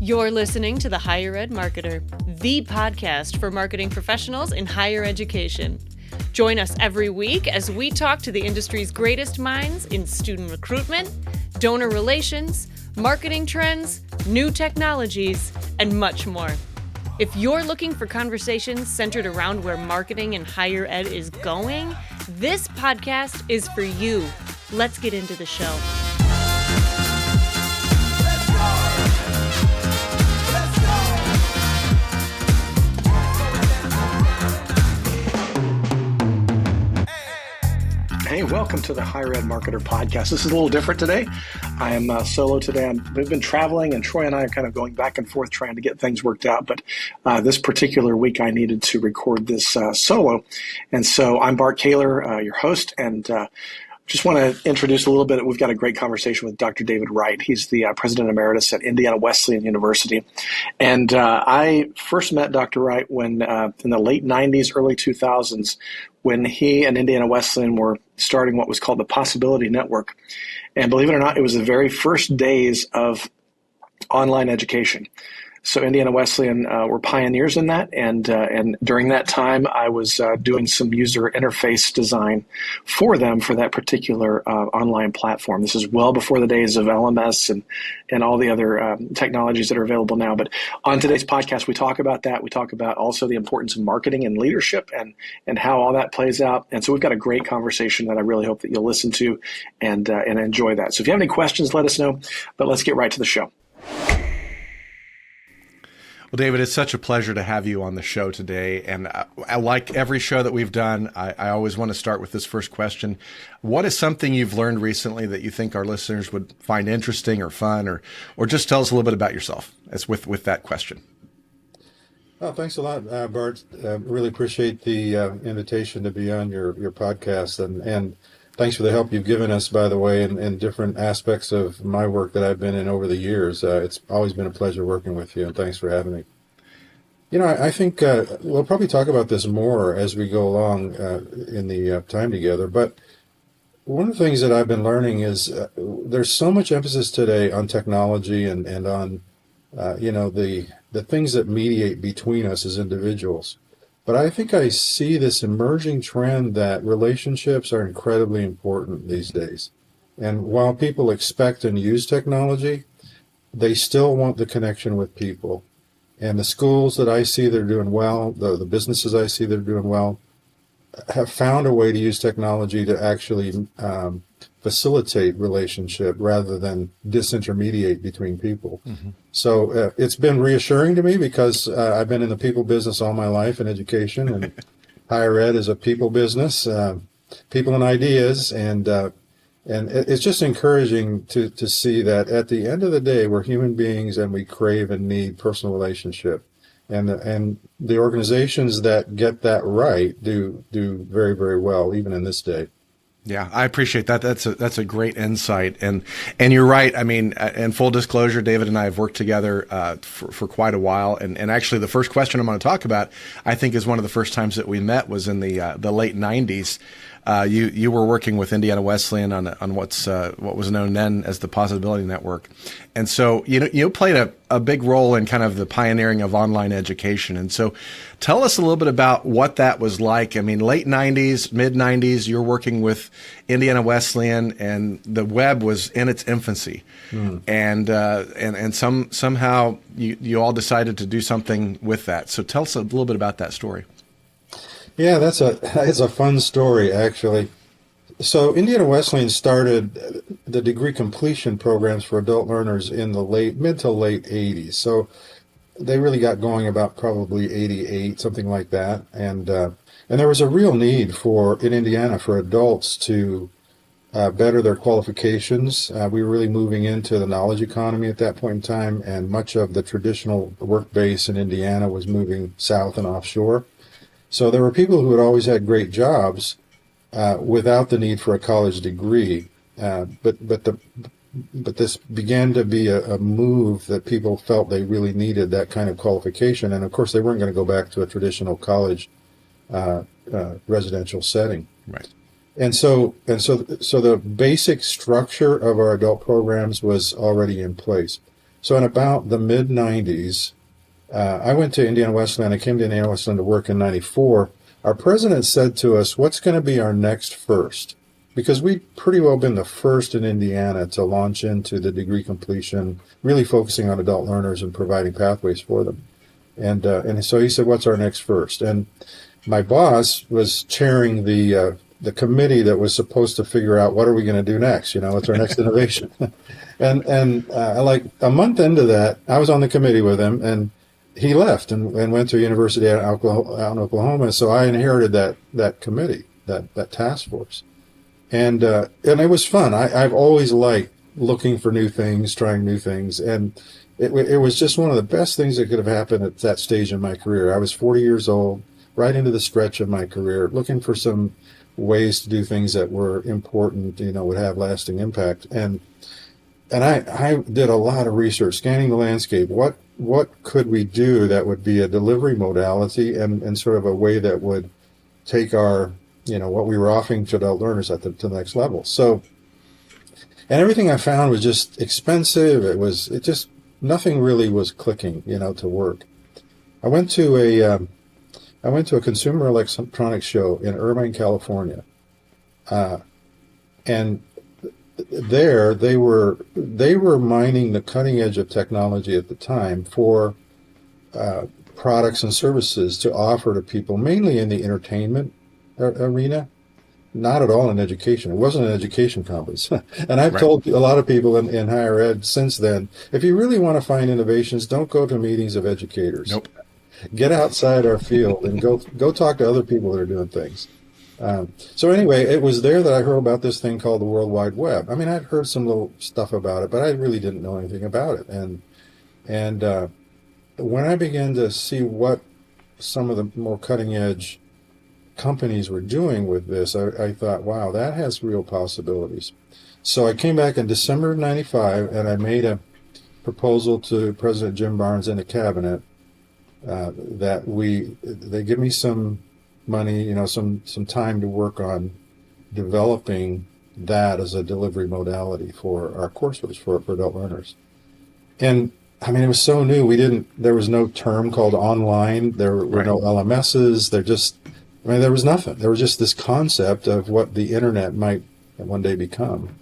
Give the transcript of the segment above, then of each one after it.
You're listening to The Higher Ed Marketer, the podcast for marketing professionals in higher education. Join us every week as we talk to the industry's greatest minds in student recruitment, donor relations, marketing trends, new technologies, and much more. If you're looking for conversations centered around where marketing in higher ed is going, this podcast is for you. Let's get into the show. Hey, welcome to the Higher Ed Marketer podcast. This is a little different today. I am solo today. We've been traveling, and Troy and I are kind of going back and forth trying to get things worked out. But this particular week, I needed to record this solo. And so I'm Bart Kaler, your host, and just want to introduce a little bit. We've got a great conversation with Dr. David Wright. He's the president emeritus at Indiana Wesleyan University. And I first met Dr. Wright when in the late 90s, early 2000s, when he and Indiana Wesleyan were starting what was called the Possibility Network. And believe it or not, it was the very first days of online education. So Indiana Wesleyan were pioneers in that, and during that time, I was doing some user interface design for them for that particular online platform. This is well before the days of LMS and all the other technologies that are available now. But on today's podcast, we talk about that. We talk about also the importance of marketing and leadership and how all that plays out. And so we've got a great conversation that I really hope that you'll listen to and enjoy that. So if you have any questions, let us know. But let's get right to the show. Well, David, it's such a pleasure to have you on the show today. And I like every show that we've done, I always want to start with this first question. What is something you've learned recently that you think our listeners would find interesting or fun, or just tell us a little bit about yourself as with that question? Oh, thanks a lot, Bart. Really appreciate the invitation to be on your podcast. And thanks for the help you've given us, by the way, in different aspects of my work that I've been in over the years. It's always been a pleasure working with you, and thanks for having me. You know, I think we'll probably talk about this more as we go along in the time together, but one of the things that I've been learning is there's so much emphasis today on technology and on, the things that mediate between us as individuals. But I think I see this emerging trend that relationships are incredibly important these days. And while people expect and use technology, they still want the connection with people. And the schools that I see that are doing well, the businesses I see that are doing well, have found a way to use technology to actually facilitate relationship rather than disintermediate between people. Mm-hmm. So it's been reassuring to me because I've been in the people business all my life in education, and higher ed is a people business, people and ideas, and it's just encouraging to see that at the end of the day, we're human beings and we crave and need personal relationship. And the organizations that get that right do very, very well, even in this day. Yeah, I appreciate that. That's a great insight, and you're right. I mean, in full disclosure, David and I have worked together for quite a while, and actually, the first question I'm going to talk about, I think, is one of the first times that we met was in the late '90s. You were working with Indiana Wesleyan on what was known then as the Possibility Network, and so you played a big role in kind of the pioneering of online education. And so, tell us a little bit about what that was like. I mean, late '90s, mid '90s, you're working with Indiana Wesleyan, and the web was in its infancy, and somehow you all decided to do something with that. So tell us a little bit about that story. Yeah, it's a fun story, actually. So Indiana Wesleyan started the degree completion programs for adult learners in the mid to late 80s. So they really got going about probably 88, something like that. And there was a real need in Indiana for adults to better their qualifications. We were really moving into the knowledge economy at that point in time, and much of the traditional work base in Indiana was moving south and offshore. So there were people who had always had great jobs without the need for a college degree, but this began to be a move that people felt they really needed that kind of qualification, and of course they weren't going to go back to a traditional college residential setting. Right. And so the basic structure of our adult programs was already in place. So in about the mid 90s, I went to Indiana Wesleyan. I came to Indiana Wesleyan to work in 94. Our president said to us, what's going to be our next first? Because we'd pretty well been the first in Indiana to launch into the degree completion, really focusing on adult learners and providing pathways for them. And so he said, what's our next first? And my boss was chairing the committee that was supposed to figure out what are we going to do next? What's our next innovation? and like a month into that, I was on the committee with him, and he left and went to a university out in Oklahoma. So I inherited that committee, that task force. And it was fun. I've always liked looking for new things, trying new things. And it was just one of the best things that could have happened at that stage in my career. I was 40 years old, right into the stretch of my career, looking for some ways to do things that were important, would have lasting impact. And I did a lot of research, scanning the landscape. What could we do that would be a delivery modality and sort of a way that would take our, what we were offering to adult learners to the next level. So, and everything I found was just expensive. It just, nothing really was clicking, to work. I went to a consumer electronics show in Irvine, California. And there they were mining the cutting edge of technology at the time for products and services to offer to people, mainly in the entertainment arena, not at all in education. It wasn't an education conference. And I've told a lot of people in higher ed since then, if you really want to find innovations, don't go to meetings of educators. Nope. Get outside our field and go talk to other people that are doing things. So anyway, it was there that I heard about this thing called the World Wide Web. I mean, I'd heard some little stuff about it, but I really didn't know anything about it. And when I began to see what some of the more cutting edge companies were doing with this, I thought, wow, that has real possibilities. So I came back in December of 95, and I made a proposal to President Jim Barnes and the cabinet that they give me some money, some time to work on developing that as a delivery modality for our courses for adult learners. And I mean, it was so new. There was no term called online. There were no LMSs. There was nothing. There was just this concept of what the internet might one day become.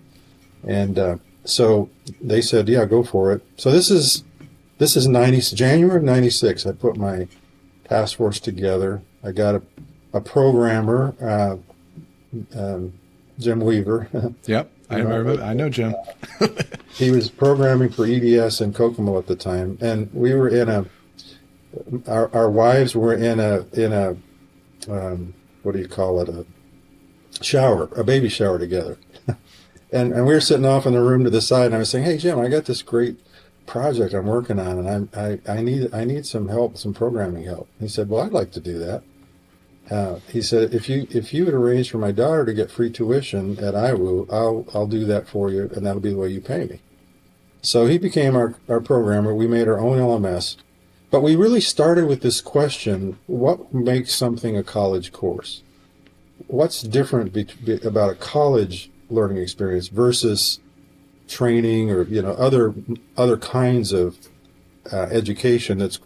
And so they said, yeah, go for it. So this is January of 96. I put my task force together. I got a programmer, Jim Weaver. Yep, I know Jim. He was programming for EDS in Kokomo at the time, and we were our wives were in a what do you call it? A baby shower together. and we were sitting off in the room to the side, and I was saying, hey, Jim, I got this great project I'm working on, and I need some help, some programming help. He said, well, I'd like to do that. He said, if you would arrange for my daughter to get free tuition at IWU, I'll do that for you, and that'll be the way you pay me. So he became our programmer. We made our own LMS, but we really started with this question: what makes something a college course? What's different about a college learning experience versus training or other kinds of education that's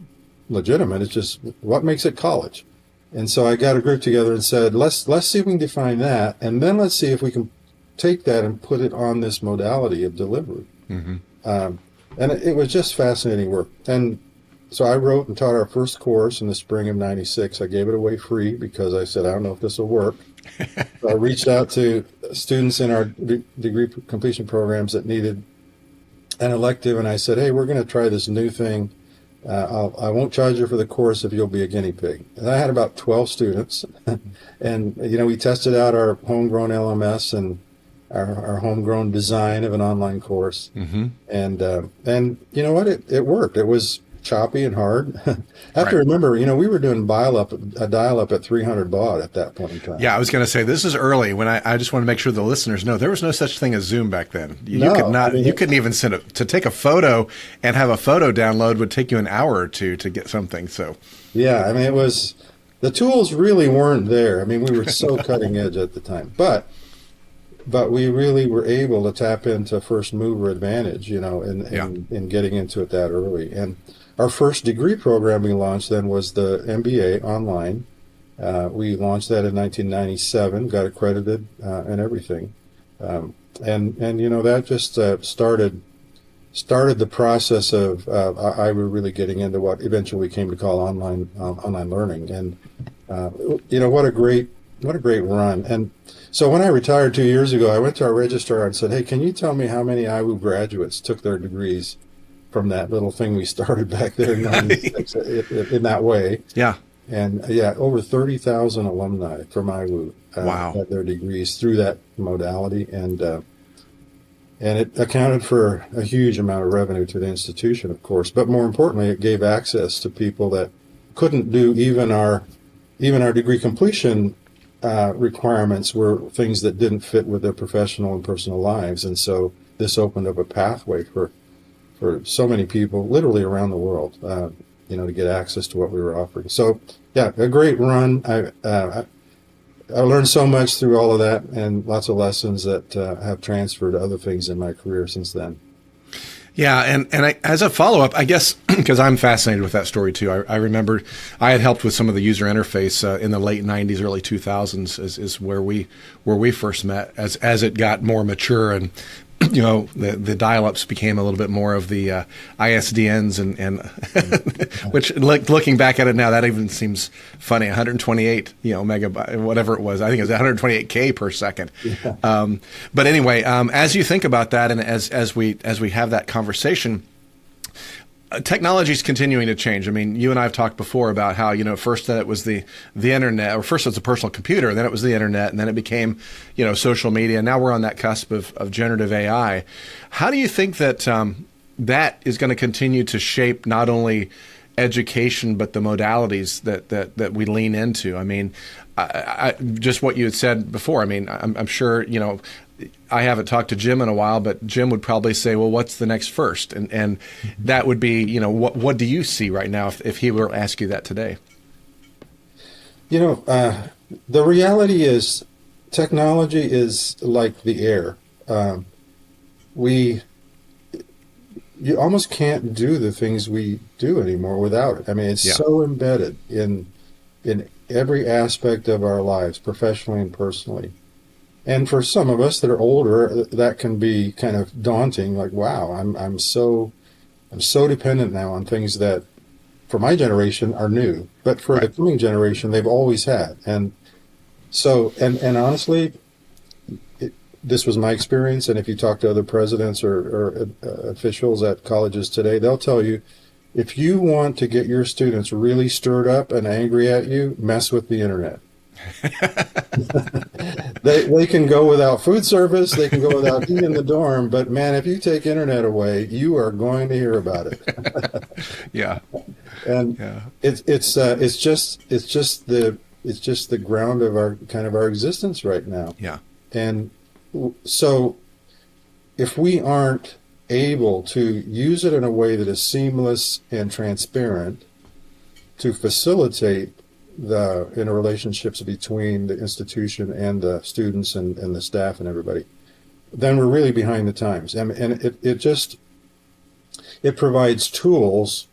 legitimate? It's just what makes it college. And so I got a group together and said, let's see if we can define that, and then let's see if we can take that and put it on this modality of delivery. Mm-hmm. And it was just fascinating work. And so I wrote and taught our first course in the spring of 96. I gave it away free because I said, I don't know if this will work. So I reached out to students in our degree completion programs that needed an elective, and I said, hey, we're going to try this new thing. I won't charge you for the course if you'll be a guinea pig. And I had about 12 students, and we tested out our homegrown LMS and our homegrown design of an online course. Mm-hmm. And you know what? It worked. It was choppy and hard. I have to remember, we were doing dial-up at 300 baud at that point in time. Yeah, I was going to say, this is early. When I just want to make sure the listeners know, there was no such thing as Zoom back then. You couldn't even to take a photo and have a photo download would take you an hour or two to get something. So yeah, it was, the tools really weren't there. We were so cutting edge at the time. But but we really were able to tap into first mover advantage, in getting into it that early. And our first degree program we launched then was the MBA online. We launched that in 1997, got accredited and everything. And that just started the process of I were really getting into what eventually came to call online learning. And what a great run. And so when I retired 2 years ago, I went to our registrar and said, "Hey, can you tell me how many IWU graduates took their degrees from that little thing we started back there in 96 in that way?" Yeah. And over 30,000 alumni from IWU Wow. had their degrees through that modality, and it accounted for a huge amount of revenue to the institution, of course. But more importantly, it gave access to people that couldn't do even our degree completion requirements were things that didn't fit with their professional and personal lives, and so this opened up a pathway for so many people, literally around the world, to get access to what we were offering. So, yeah, a great run. I learned so much through all of that, and lots of lessons that have transferred to other things in my career since then. Yeah, and as a follow-up, I guess, because I'm fascinated with that story too, I remember I had helped with some of the user interface in the late 90s, early 2000s is where we first met as it got more mature, and the dial-ups became a little bit more of the ISDNs and which, looking back at it now, that even seems funny. 128 megabyte, whatever it was. I think it was 128K per second. Yeah. But anyway, as you think about that, and as we have that conversation, technology is continuing to change. I mean, you and I have talked before about how, first that it was the internet, or first it was a personal computer, then it was the internet, and then it became, social media. Now we're on that cusp of generative AI. How do you think that that is going to continue to shape not only education, but the modalities that we lean into? I mean, I just what you had said before. I mean, I'm sure, I haven't talked to Jim in a while, but Jim would probably say, well, what's the next first? And that would be, what do you see right now if he were to ask you that today? The reality is technology is like the air. You almost can't do the things we do anymore without it. I mean, it's so embedded in every aspect of our lives, professionally and personally. And for some of us that are older, that can be kind of daunting. Like, wow, I'm so dependent now on things that, for my generation, are new, but for the coming generation, they've always had. And so, and honestly, this was my experience. And if you talk to other presidents or officials at colleges today, they'll tell you, if you want to get your students really stirred up and angry at you, mess with the internet. They can go without food service, they can go without eating in the dorm, but man, if you take internet away, you are going to hear about it. Yeah. And it's just the ground of our existence right now. Yeah. And so if we aren't able to use it in a way that is seamless and transparent to facilitate the interrelationships between the institution and the students and the staff and everybody, then we're really behind the times. And it provides tools,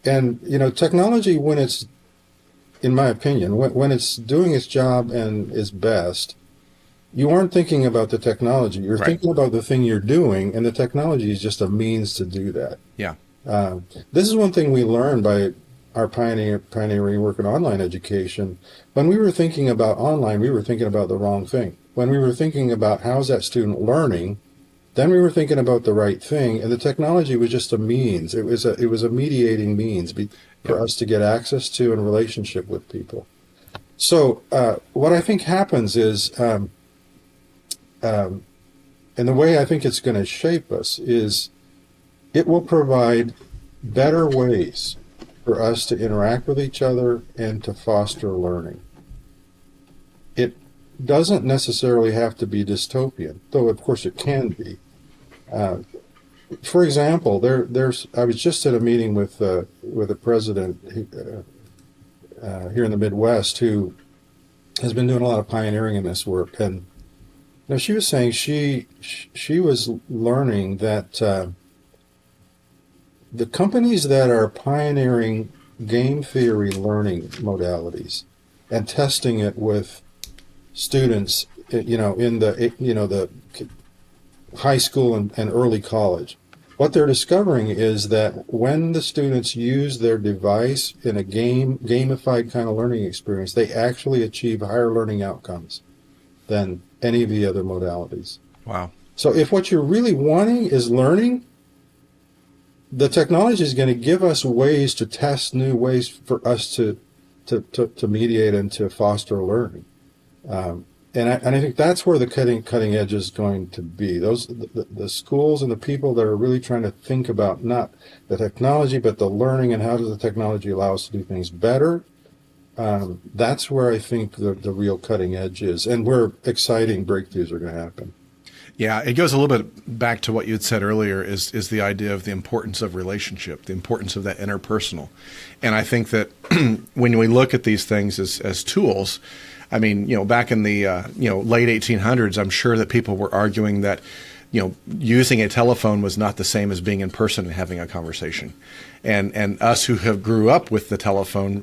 and technology, when it's, in my opinion, when it's doing its job and is best, you aren't thinking about the technology. You're thinking about the thing you're doing, and the technology is just a means to do that. Yeah. This is one thing we learned by our pioneering work in online education. When we were thinking about online, we were thinking about the wrong thing. When we were thinking about how's that student learning, then we were thinking about the right thing, and the technology was just a means. It was a mediating means for us to get access to and relationship with people. So what I think happens is, and the way I think it's going to shape us is, it will provide better ways for us to interact with each other and to foster learning. It doesn't necessarily have to be dystopian, though of course it can be. For example, I was just at a meeting with a president here in the Midwest who has been doing a lot of pioneering in this work, and No, she was saying she was learning that the companies that are pioneering game theory learning modalities and testing it with students, in the high school and early college, what they're discovering is that when the students use their device in a gamified kind of learning experience, they actually achieve higher learning outcomes than any of the other modalities. Wow. So if what you're really wanting is learning, the technology is going to give us ways to test new ways for us to mediate and to foster learning. And I think that's where the cutting edge is going to be. The schools and the people that are really trying to think about not the technology, but the learning and how does the technology allow us to do things better. That's where I think the real cutting edge is, and where exciting breakthroughs are going to happen. Yeah, it goes a little bit back to what you had said earlier is the idea of the importance of relationship, the importance of that interpersonal. And I think that when we look at these things as tools, I mean, back in the late 1800s, I'm sure that people were arguing that using a telephone was not the same as being in person and having a conversation. And us who have grew up with the telephone,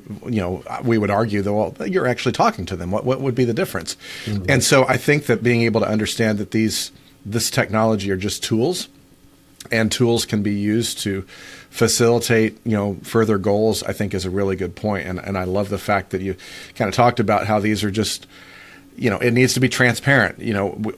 we would argue that, well, you're actually talking to them. What would be the difference? Mm-hmm. And so I think that being able to understand that this technology are just tools, and tools can be used to facilitate, further goals, I think is a really good point. And I love the fact that you kind of talked about how these are just, it needs to be transparent.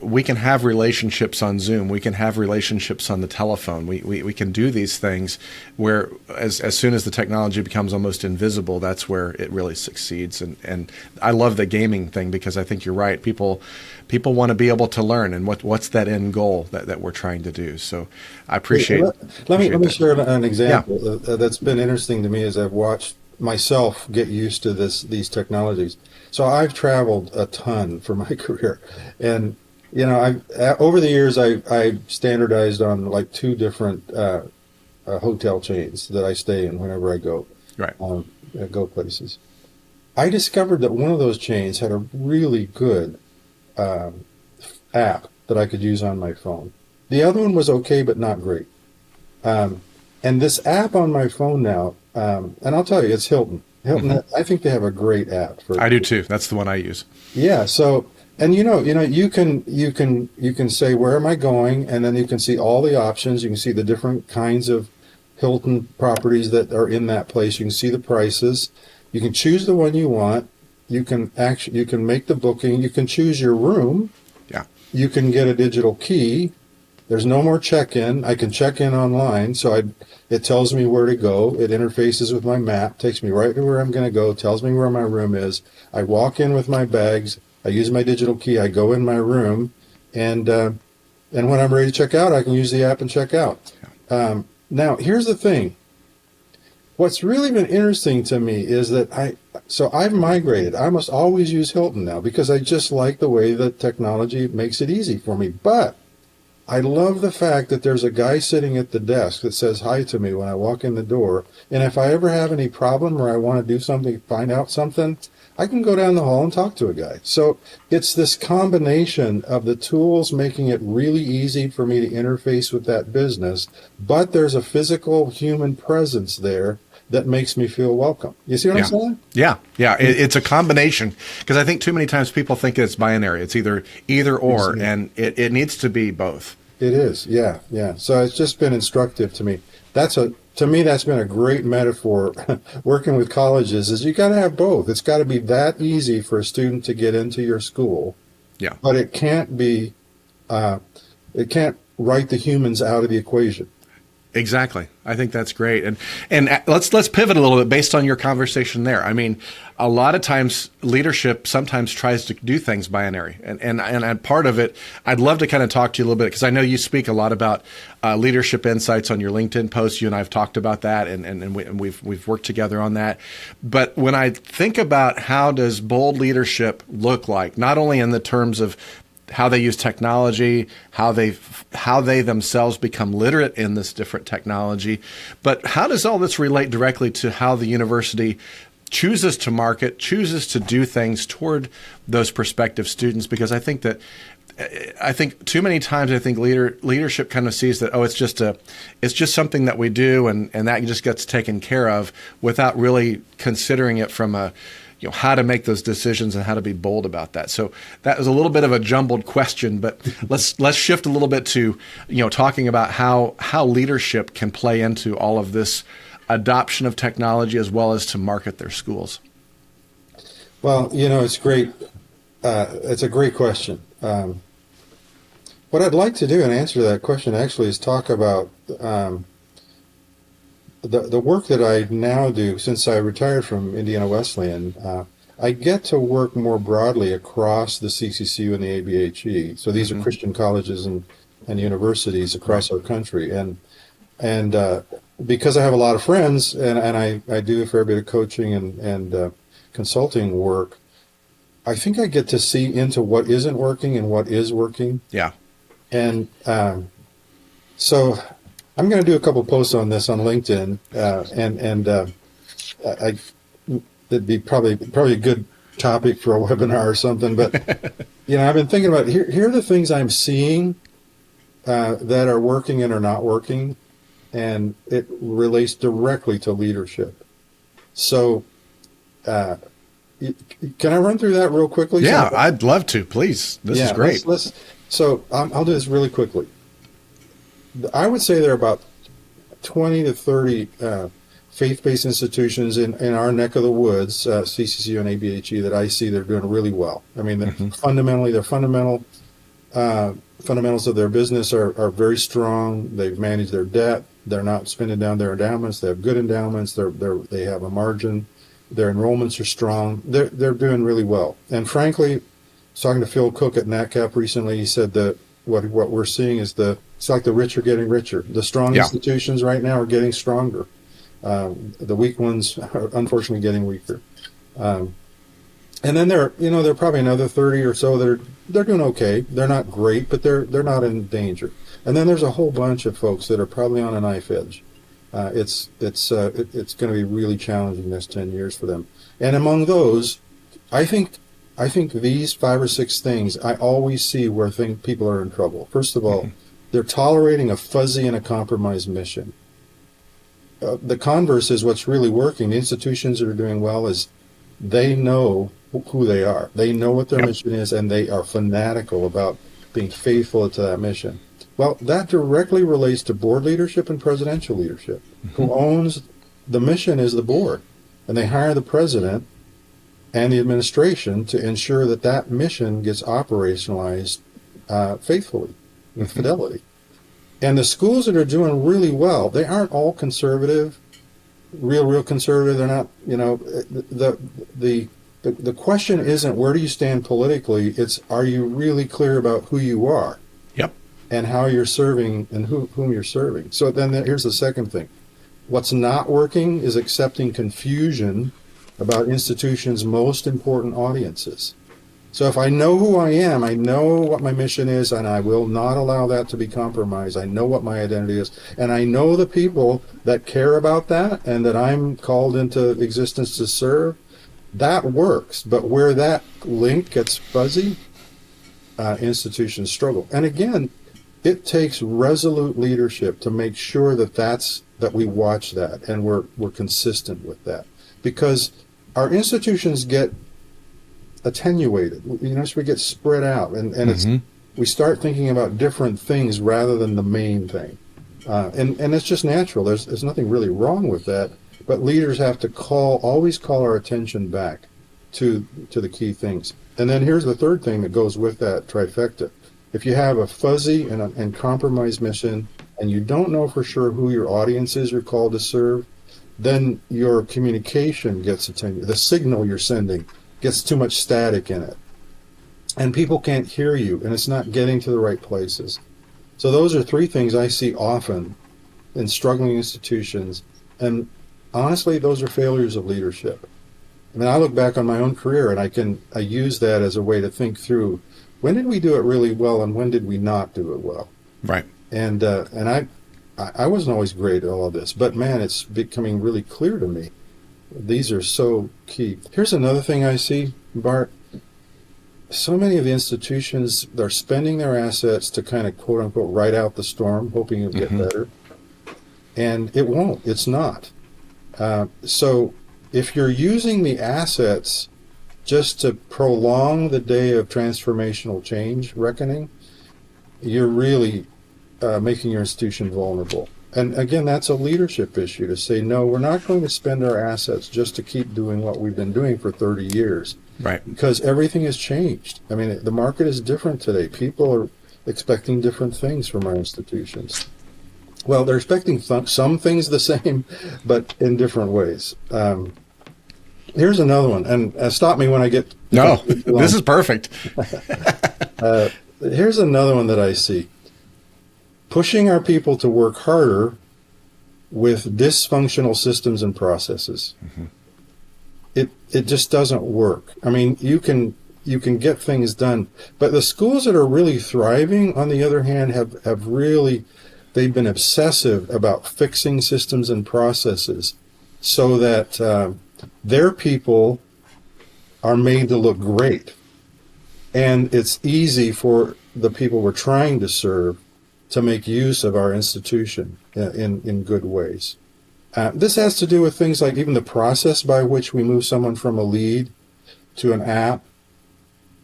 We can have relationships on Zoom. We can have relationships on the telephone. We can do these things where as soon as the technology becomes almost invisible, that's where it really succeeds. And I love the gaming thing because I think you're right. People want to be able to learn, and what's that end goal that we're trying to do. So I appreciate. Let me share an example that's been interesting to me as I've watched myself get used to these technologies. So I've traveled a ton for my career, and over the years I standardized on like 2 different hotel chains that I stay in whenever I go. Right. Go places. I discovered that one of those chains had a really good app that I could use on my phone. The other one was okay, but not great. And this app on my phone now, and I'll tell you, it's Hilton. Mm-hmm. I think they have a great app for. I do too. That's the one I use. Yeah. So, and you can say, where am I going? And then you can see all the options. You can see the different kinds of Hilton properties that are in that place. You can see the prices. You can choose the one you want. You can make the booking. You can choose your room. Yeah. You can get a digital key. There's no more check-in. I can check in online, so it tells me where to go. It interfaces with my map, takes me right to where I'm going to go, tells me where my room is. I walk in with my bags. I use my digital key. I go in my room, and when I'm ready to check out, I can use the app and check out. Now, here's the thing. What's really been interesting to me is that I've migrated. I must always use Hilton now because I just like the way that technology makes it easy for me. But I love the fact that there's a guy sitting at the desk that says hi to me when I walk in the door. And if I ever have any problem or I want to do something, find out something, I can go down the hall and talk to a guy. So it's this combination of the tools making it really easy for me to interface with that business, but there's a physical human presence there that makes me feel welcome. You see what I'm saying? Yeah. It's a combination, because I think too many times people think it's binary. It's either or, and it needs to be both. It is, yeah. So it's just been instructive to me. To me, that's been a great metaphor working with colleges, is you got to have both. It's got to be that easy for a student to get into your school. Yeah. But it can't write the humans out of the equation. Exactly. I think that's great. And let's pivot a little bit based on your conversation there. I mean, a lot of times leadership sometimes tries to do things binary. And part of it, I'd love to kind of talk to you a little bit, because I know you speak a lot about leadership insights on your LinkedIn posts. You and I have talked about that, and we've worked together on that. But when I think about how does bold leadership look like, not only in the terms of how they use technology, how they themselves become literate in this different technology, but how does all this relate directly to how the university chooses to market, chooses to do things toward those prospective students? Because I think that I think too many times leadership kind of sees that, oh, it's just something that we do and that just gets taken care of without really considering it from how to make those decisions and how to be bold about that. So that was a little bit of a jumbled question, but let's shift a little bit to talking about how leadership can play into all of this adoption of technology as well as to market their schools. Well, it's great. It's a great question. What I'd like to do in answer to that question actually is talk about the work that I now do since I retired from Indiana Wesleyan. I get to work more broadly across the CCCU and the ABHE. So these are Christian colleges and universities across our country. And because I have a lot of friends and I do a fair bit of coaching and consulting work, I think I get to see into what isn't working and what is working. Yeah. And so I'm going to do a couple posts on this on LinkedIn, it'd be probably a good topic for a webinar or something. But I've been thinking about here are the things I'm seeing that are working and are not working, and it relates directly to leadership. So, can I run through that real quickly? Yeah, I'd love to. Please, this is great. So I'll do this really quickly. I would say there are about 20 to 30 faith-based institutions in our neck of the woods, CCCU and ABHE, that I see they're doing really well. I mean, their fundamental fundamentals of their business are very strong. They've managed their debt. They're not spending down their endowments. They have good endowments. They have a margin. Their enrollments are strong. They're doing really well. And frankly, I was talking to Phil Cook at NatCap recently. He said that what we're seeing is it's like the rich are getting richer. The strong institutions right now are getting stronger. The weak ones are unfortunately getting weaker. And then there are probably another 30 or so that they're doing okay. They're not great, but they're not in danger. And then there's a whole bunch of folks that are probably on a knife edge. It's going to be really challenging next 10 years for them. And among those, I think these 5 or 6 things I always see where people are in trouble. First of all, they're tolerating a fuzzy and a compromised mission. The converse is what's really working. The institutions that are doing well is they know who they are. They know what their mission is, and they are fanatical about being faithful to that mission. Well, that directly relates to board leadership and presidential leadership. Who owns the mission is the board, and they hire the president and the administration to ensure that mission gets operationalized faithfully, with fidelity. And the schools that are doing really well, they aren't all conservative, real conservative. They're not, the question isn't where do you stand politically, it's are you really clear about who you are? Yep. And how you're serving and whom you're serving. So then here's the second thing. What's not working is accepting confusion about institutions' most important audiences. So if I know who I am, I know what my mission is, and I will not allow that to be compromised. I know what my identity is, and I know the people that care about that and that I'm called into existence to serve. That works, but where that link gets fuzzy, institutions struggle. And again, it takes resolute leadership to make sure that we watch that and we're consistent with that, because our institutions get attenuated. So we get spread out, and we start thinking about different things rather than the main thing, and it's just natural. There's nothing really wrong with that, but leaders have to always call our attention back to the key things. And then here's the third thing that goes with that trifecta. If you have a fuzzy and compromised mission, and you don't know for sure who your audience is you're called to serve, then your communication gets attenuated. The signal you're sending gets too much static in it, and people can't hear you, and it's not getting to the right places. So those are 3 things I see often in struggling institutions, and honestly, those are failures of leadership. I mean, I look back on my own career, and I use that as a way to think through, when did we do it really well, and when did we not do it well? Right. And I wasn't always great at all of this, but man, it's becoming really clear to me. These are so key. Here's another thing I see, Bart. so many of the institutions, they're spending their assets to kind of quote unquote ride out the storm, hoping it'll get better. And it won't. It's not. So if you're using the assets just to prolong the day of transformational change reckoning, you're really making your institution vulnerable. And again, that's a leadership issue to say, no, we're not going to spend our assets just to keep doing what we've been doing for 30 years. Right. Because everything has changed. I mean, the market is different today. People are expecting different things from our institutions. Well, they're expecting some things the same, but in different ways. Here's another one, and stop me when I get... No, this is perfect. Here's another one that I see. Pushing our people to work harder with dysfunctional systems and processes. It just doesn't work. I mean, you can get things done, but the schools that are really thriving, on the other hand, have really, they've been obsessive about fixing systems and processes so that their people are made to look great. And it's easy for the people we're trying to serve to make use of our institution in good ways. This has to do with things like even the process by which we move someone from a lead to an app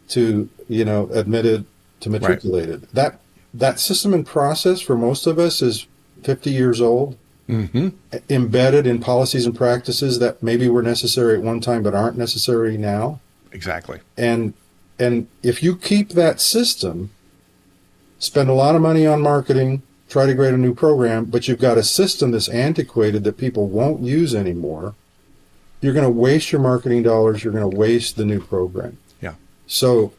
to, admitted to matriculated. Right. That system and process for most of us is 50 years old, embedded in policies and practices that maybe were necessary at one time but aren't necessary now. Exactly. And if you keep that system, spend a lot of money on marketing, try to create a new program, but you've got a system that's antiquated that people won't use anymore, you're going to waste your marketing dollars, you're going to waste the new program. Yeah. So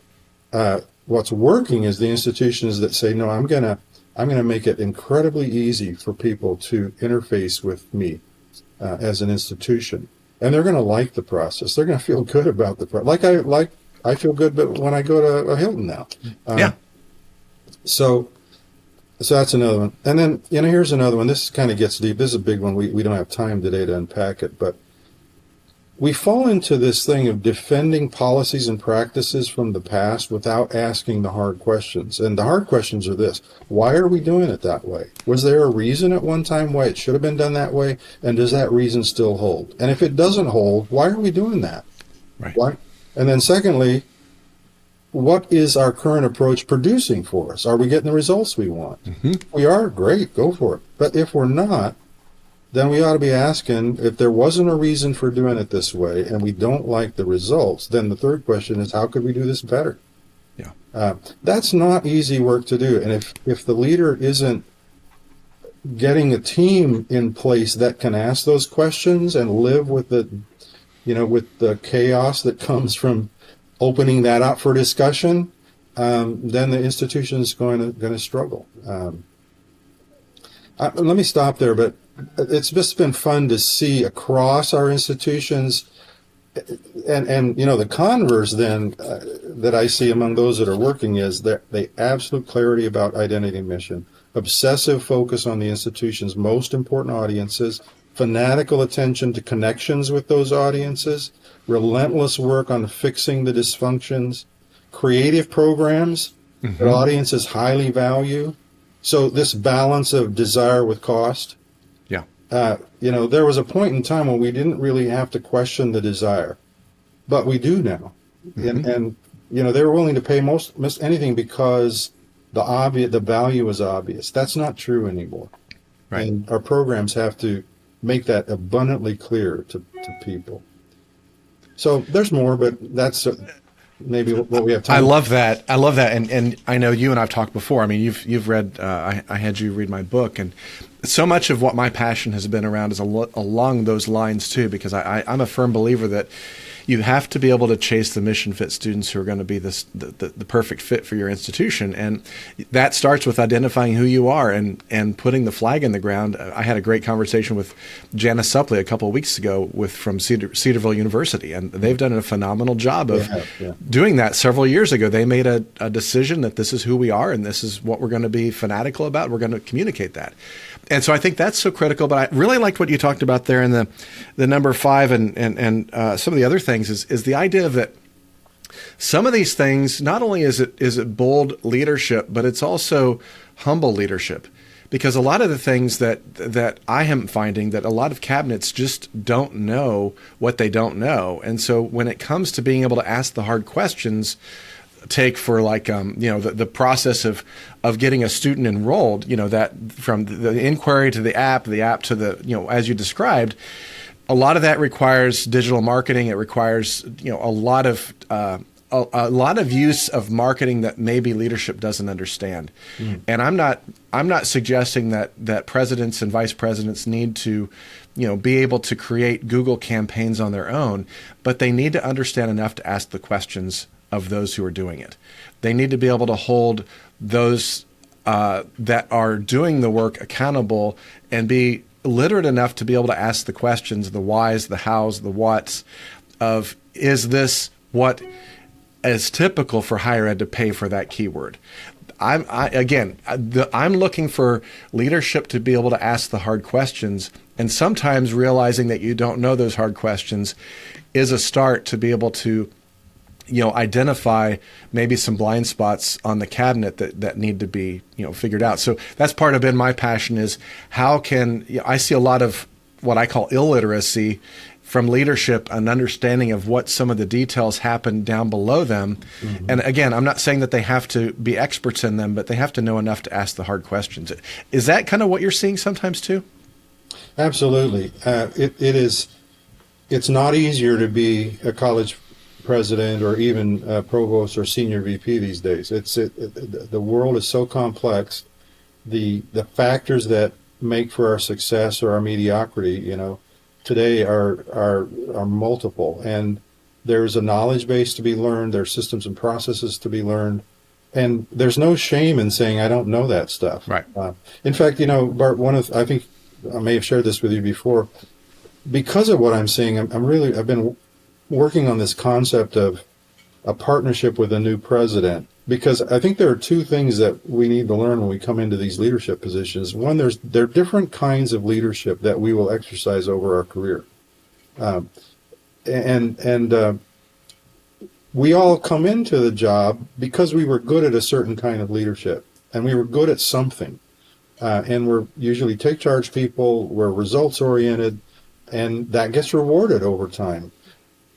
what's working is the institutions that say, no, I'm going to make it incredibly easy for people to interface with me as an institution. And they're going to like the process. They're going to feel good about the process. I feel good but when I go to a Hilton now. Yeah. So that's another one. And then, here's another one. This kind of gets deep. This is a big one. We don't have time today to unpack it, but we fall into this thing of defending policies and practices from the past without asking the hard questions. And the hard questions are this: why are we doing it that way? Was there a reason at one time why it should have been done that way? And does that reason still hold? And if it doesn't hold, why are we doing that? Right. Why? And then secondly, what is our current approach producing for us? Are we getting the results we want? If we are, great, go for it. But if we're not, then we ought to be asking, if there wasn't a reason for doing it this way and we don't like the results, then the third question is, how could we do this better? Yeah. That's not easy work to do. And if the leader isn't getting a team in place that can ask those questions and live with with the chaos that comes from opening that up for discussion, then the institution is going to struggle. Let me stop there, but it's just been fun to see across our institutions, and the converse then that I see among those that are working is that the absolute clarity about identity and mission, obsessive focus on the institution's most important audiences, fanatical attention to connections with those audiences, relentless work on fixing the dysfunctions, creative programs that audiences highly value. So this balance of desire with cost. Yeah. There was a point in time when we didn't really have to question the desire, but we do now. And they were willing to pay most anything because the value is obvious. That's not true anymore. Right. And our programs have to make that abundantly clear to people. So there's more, but that's maybe what we have time. I love that. And I know you and I've talked before. I mean, you've read, I had you read my book, and so much of what my passion has been around is along those lines too, because I'm a firm believer that you have to be able to chase the mission fit students who are going to be the perfect fit for your institution. And that starts with identifying who you are and putting the flag in the ground. I had a great conversation with Janice Suppley a couple of weeks ago from Cedarville University, and they've done a phenomenal job of doing that several years ago. They made a decision that this is who we are and this is what we're going to be fanatical about. We're going to communicate that. And so I think that's so critical. But I really liked what you talked about there in the number 5 and some of the other things is the idea of that Some of these things, not only is it bold leadership, but it's also humble leadership. Because a lot of the things that I am finding that a lot of cabinets just don't know what they don't know. And so when it comes to being able to ask the hard questions, take for like, the process of getting a student enrolled, that from the inquiry to the app to the, as you described, a lot of that requires digital marketing. It requires, a lot of use of marketing that maybe leadership doesn't understand. And I'm not suggesting that presidents and vice presidents need to, be able to create Google campaigns on their own, but they need to understand enough to ask the questions of those who are doing it. They need to be able to hold those that are doing the work accountable and be literate enough to be able to ask the questions, the whys, the hows, the whats of, is this what is typical for higher ed to pay for that keyword? I'm looking for leadership to be able to ask the hard questions, and sometimes realizing that you don't know those hard questions is a start to be able to identify maybe some blind spots on the cabinet that need to be, figured out. So that's part of my passion is how can, I see a lot of what I call illiteracy from leadership, an understanding of what some of the details happen down below them. Mm-hmm. And again, I'm not saying that they have to be experts in them, but they have to know enough to ask the hard questions. Is that kind of what you're seeing sometimes too? Absolutely. It's not easier to be a college president or even provost or senior VP these days. The world is so complex. The factors that make for our success or our mediocrity, today are multiple, and there's a knowledge base to be learned. There's systems and processes to be learned, and there's no shame in saying I don't know that stuff. Right. In fact, Bart, I think I may have shared this with you before. Because of what I'm seeing, I've been working on this concept of a partnership with a new president, because I think there are two things that we need to learn when we come into these leadership positions. One, there are different kinds of leadership that we will exercise over our career. We all come into the job because we were good at a certain kind of leadership, and we were good at something. And we're usually take charge people, we're results oriented, and that gets rewarded over time.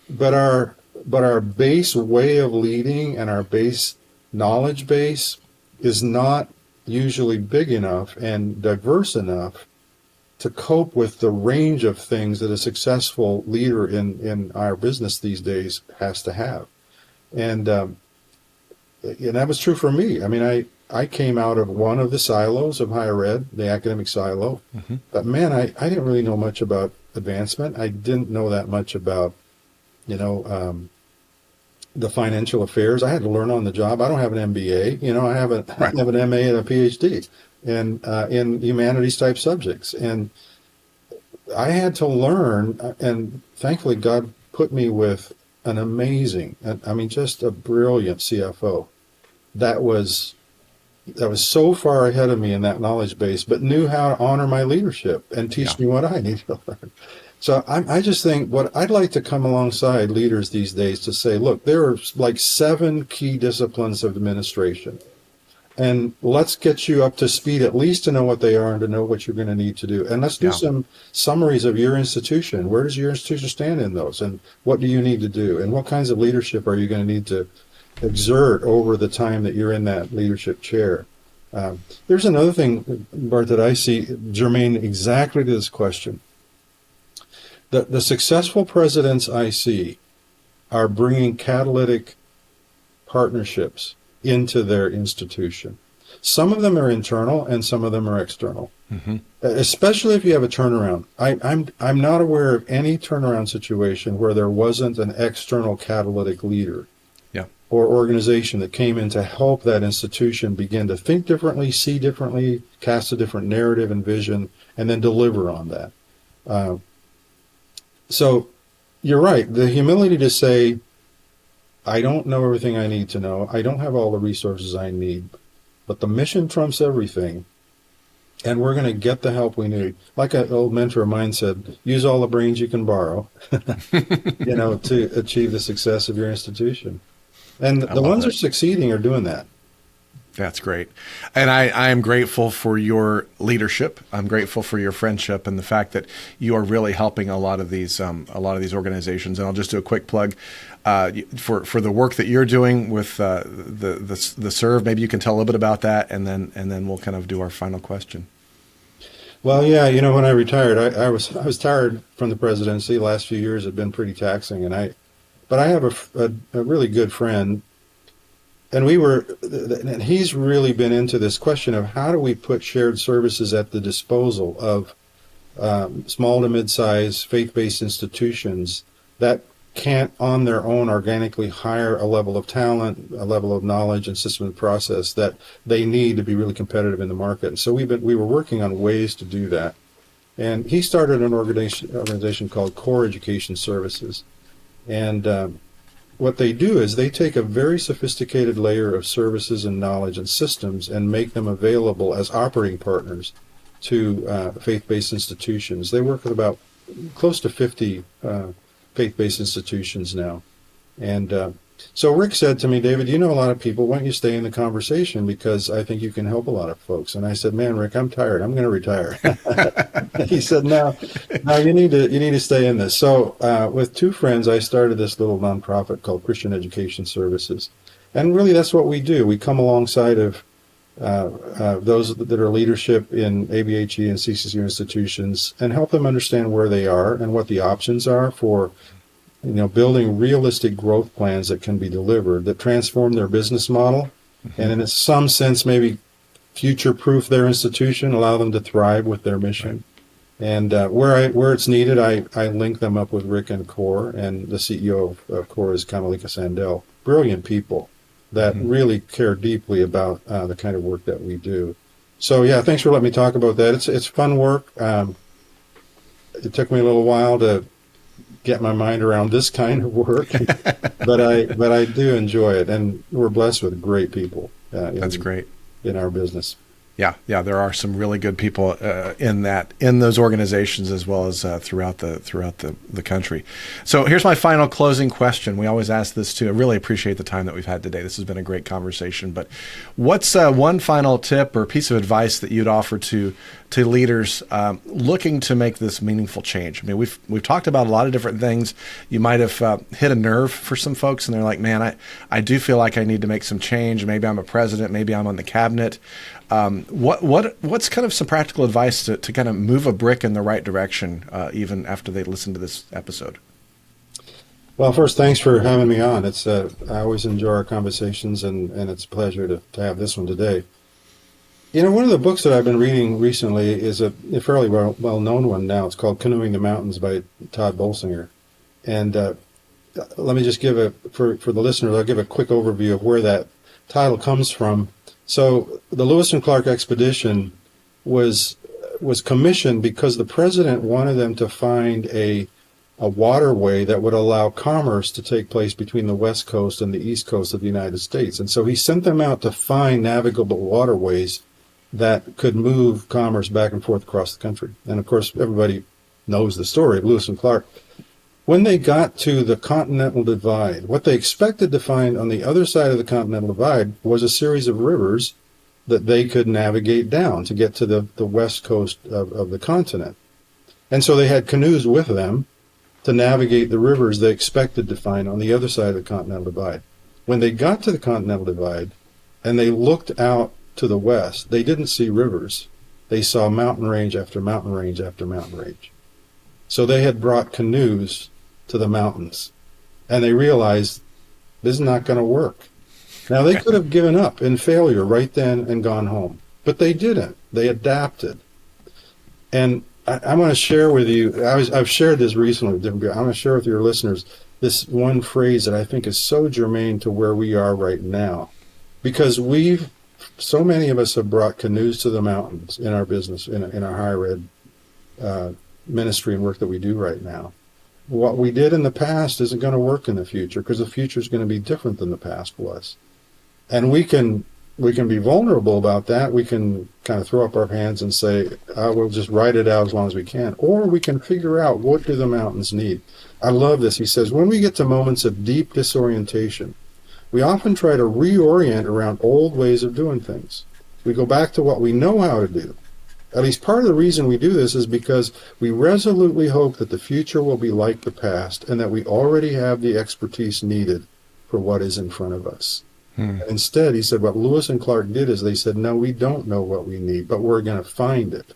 But our base way of leading and our base knowledge base is not usually big enough and diverse enough to cope with the range of things that a successful leader in our business these days has to have. And that was true for me. I mean, I came out of one of the silos of higher ed, the academic silo. Mm-hmm. But man, I didn't really know much about advancement. I didn't know that much about the financial affairs. I had to learn on the job. I don't have an MBA. I have an MA and a PhD in humanities type subjects. And I had to learn, and thankfully God put me with an amazing, just a brilliant CFO that was so far ahead of me in that knowledge base, but knew how to honor my leadership and teach me what I needed to learn. So I just think what I'd like to come alongside leaders these days to say, look, there are like 7 key disciplines of administration, and let's get you up to speed at least to know what they are and to know what you're going to need to do. And let's do some summaries of your institution. Where does your institution stand in those? And what do you need to do? And what kinds of leadership are you going to need to exert over the time that you're in that leadership chair? There's another thing, Bart, that I see germane exactly to this question. The successful presidents I see are bringing catalytic partnerships into their institution. Some of them are internal and some of them are external. Mm-hmm. Especially if you have a turnaround. I'm not aware of any turnaround situation where there wasn't an external catalytic leader or organization that came in to help that institution begin to think differently, see differently, cast a different narrative and vision, and then deliver on that. So you're right. The humility to say, I don't know everything I need to know. I don't have all the resources I need, but the mission trumps everything. And we're going to get the help we need. Like an old mentor of mine said, use all the brains you can borrow, to achieve the success of your institution. And I the love ones that. that are succeeding are doing that. That's great. And I am grateful for your leadership. I'm grateful for your friendship and the fact that you are really helping a lot of these organizations. And I'll just do a quick plug for the work that you're doing with the Serve. Maybe you can tell a little bit about that, and then we'll kind of do our final question. Well, yeah, when I retired, I was tired from the presidency. The last few years have been pretty taxing, but I have a really good friend, and he's really been into this question of how do we put shared services at the disposal of small to mid-size faith-based institutions that can't on their own organically hire a level of talent, a level of knowledge and system and process that they need to be really competitive in the market. And so we were working on ways to do that. And he started an organization called Core Education Services. And what they do is they take a very sophisticated layer of services and knowledge and systems and make them available as operating partners to faith-based institutions. They work with about close to 50 faith-based institutions now. And so Rick said to me, David, you know a lot of people. Why don't you stay in the conversation? Because I think you can help a lot of folks. And I said, man, Rick, I'm tired. I'm going to retire. He said, no, you need to stay in this. So with two friends, I started this little nonprofit called Christian Education Services. And really that's what we do. We come alongside of those that are leadership in ABHE and CCCU institutions and help them understand where they are and what the options are for building realistic growth plans that can be delivered, that transform their business model, and in some sense maybe future-proof their institution, allow them to thrive with their mission. Right. And where it's needed, I link them up with Rick and Core, and the CEO of Core is Kamalika Sandel. Brilliant people that really care deeply about the kind of work that we do. So yeah, thanks for letting me talk about that. It's fun work. It took me a little while to get my mind around this kind of work, but I do enjoy it, and we're blessed with great people. That's great in our business. Yeah, there are some really good people in those organizations as well as throughout the country. So here's my final closing question. We always ask this too. I really appreciate the time that we've had today. This has been a great conversation. But what's one final tip or piece of advice that you'd offer to leaders looking to make this meaningful change? I mean, we've talked about a lot of different things. You might have hit a nerve for some folks, and they're like, man, I do feel like I need to make some change. Maybe I'm a president. Maybe I'm on the cabinet. What's kind of some practical advice to kind of move a brick in the right direction, even after they listen to this episode? Well, first, thanks for having me on. It's I always enjoy our conversations, and it's a pleasure to have this one today. One of the books that I've been reading recently is a fairly well-known one now. It's called Canoeing the Mountains by Todd Bolsinger. And let me just for the listeners, I'll give a quick overview of where that title comes from. So the Lewis and Clark expedition was commissioned because the president wanted them to find a waterway that would allow commerce to take place between the West Coast and the East Coast of the United States. And so he sent them out to find navigable waterways that could move commerce back and forth across the country. And of course, everybody knows the story of Lewis and Clark. When they got to the Continental Divide, what they expected to find on the other side of the Continental Divide was a series of rivers that they could navigate down to get to the west coast of the continent. And so they had canoes with them to navigate the rivers they expected to find on the other side of the Continental Divide. When they got to the Continental Divide and they looked out to the west, they didn't see rivers. They saw mountain range after mountain range after mountain range. So they had brought canoes to the mountains, and they realized this is not going to work. Now, they could have given up in failure right then and gone home, but they didn't. They adapted. And I'm going to share with you, I've shared this recently with different people. I'm going to share with your listeners this one phrase that I think is so germane to where we are right now, because so many of us have brought canoes to the mountains in our business, in our higher ed ministry and work that we do right now. What we did in the past isn't going to work in the future, because the future is going to be different than the past was. And we can be vulnerable about that. We can kind of throw up our hands and say, we'll just ride it out as long as we can. Or we can figure out, what do the mountains need? I love this. He says, when we get to moments of deep disorientation, we often try to reorient around old ways of doing things. We go back to what we know how to do. At least part of the reason we do this is because we resolutely hope that the future will be like the past and that we already have the expertise needed for what is in front of us. And instead, he said, what Lewis and Clark did is they said, no, we don't know what we need, but we're going to find it.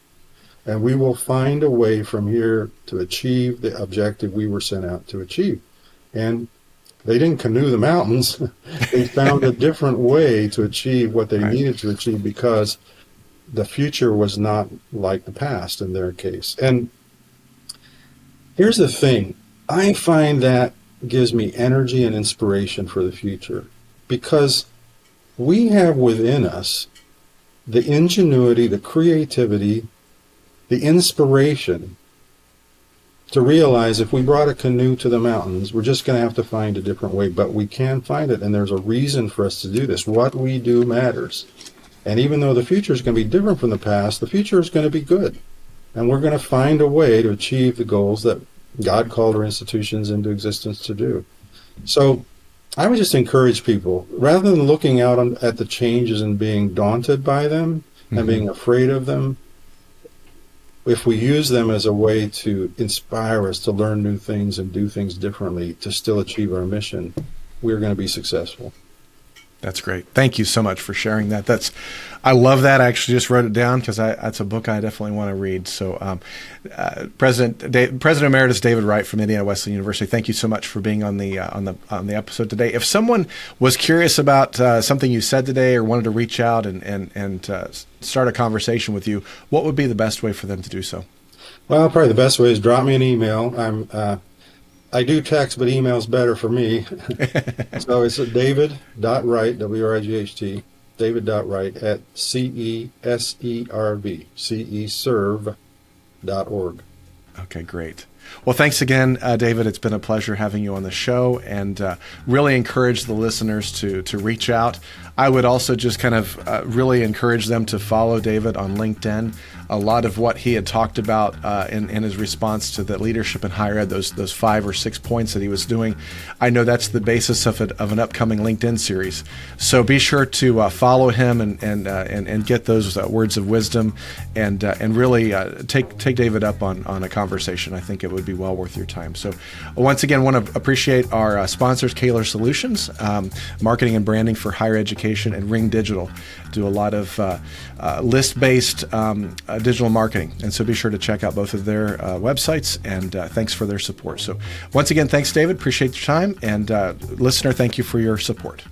And we will find a way from here to achieve the objective we were sent out to achieve. And they didn't canoe the mountains. They found a different way to achieve what they needed to achieve because the future was not like the past in their case. And here's the thing. I find that gives me energy and inspiration for the future because we have within us the ingenuity, the creativity, the inspiration to realize if we brought a canoe to the mountains, we're just going to have to find a different way, but we can find it, and there's a reason for us to do this. What we do matters. And even though the future is going to be different from the past, the future is going to be good. And we're going to find a way to achieve the goals that God called our institutions into existence to do. So I would just encourage people, rather than looking out at the changes and being daunted by them and being afraid of them, if we use them as a way to inspire us to learn new things and do things differently to still achieve our mission, we're going to be successful. That's great. Thank you so much for sharing that. I love that. I actually just wrote it down because that's a book I definitely want to read. So, President Emeritus David Wright from Indiana Wesleyan University, thank you so much for being on the episode today. If someone was curious about something you said today or wanted to reach out and start a conversation with you, what would be the best way for them to do so? Well, probably the best way is drop me an email. I do text, but email's better for me. So it's David.Wright, W-R-I-G-H-T, David.Wright at ceserv.org. Okay, great. Well, thanks again, David. It's been a pleasure having you on the show, and really encourage the listeners to reach out. I would also just kind of really encourage them to follow David on LinkedIn. A lot of what he had talked about in his response to the leadership in higher ed, those 5 or 6 points that he was doing, I know that's the basis of an upcoming LinkedIn series. So be sure to follow him and get those words of wisdom, and really take David up on a conversation. I think it would be well worth your time. So once again, want to appreciate our sponsors, Kaler Solutions, marketing and branding for higher education, and Ring Digital do a lot of list-based digital marketing. And so be sure to check out both of their websites, and thanks for their support. So once again, thanks, David. Appreciate your time. And listener, thank you for your support.